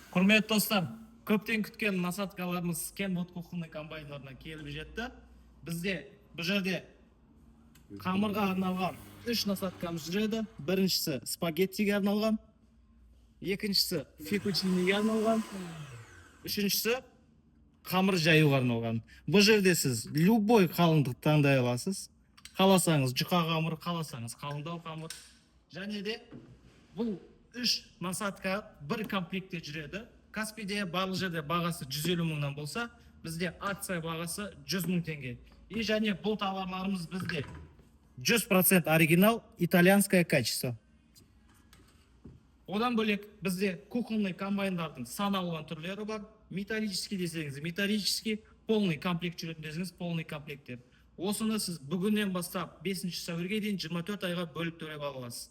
Құрметті достар, көптен күткен насаткаларымыз Kenwood кухонный комбайндарына келіп жетті. Бізде бұл жерде қамырға арналған 3 насаткамыз жүреді. Біріншісі спагеттиге арналған, екіншісі фетучиниге арналған, үшіншісі қамыр жаюға арналған. Бұл жерде сіз любой қалыңдық таңдай аласыз. Қаласаңыз жұқа қамыр, қаласаңыз қалыңдау қамыр. Және де бұл 3 насатка бір комплектте жүреді. Каспиде барлық жерде бағасы 150 мыңнан болса, бізде акция бағасы 100 мың теңге. И және бұл товарларымыз бізде 100% оригинал, итальянское качество. Одан бөлек бізде кухонный комбайндардың сан алуан түрлері бар. Металлический десеңіз, металлический, полный комплект жүретін десеңіз, полный комплекттер. Осыны сіз бүгіннен бастап 5 сәуірге дейін 24 айға бөліп төлеп аласыз.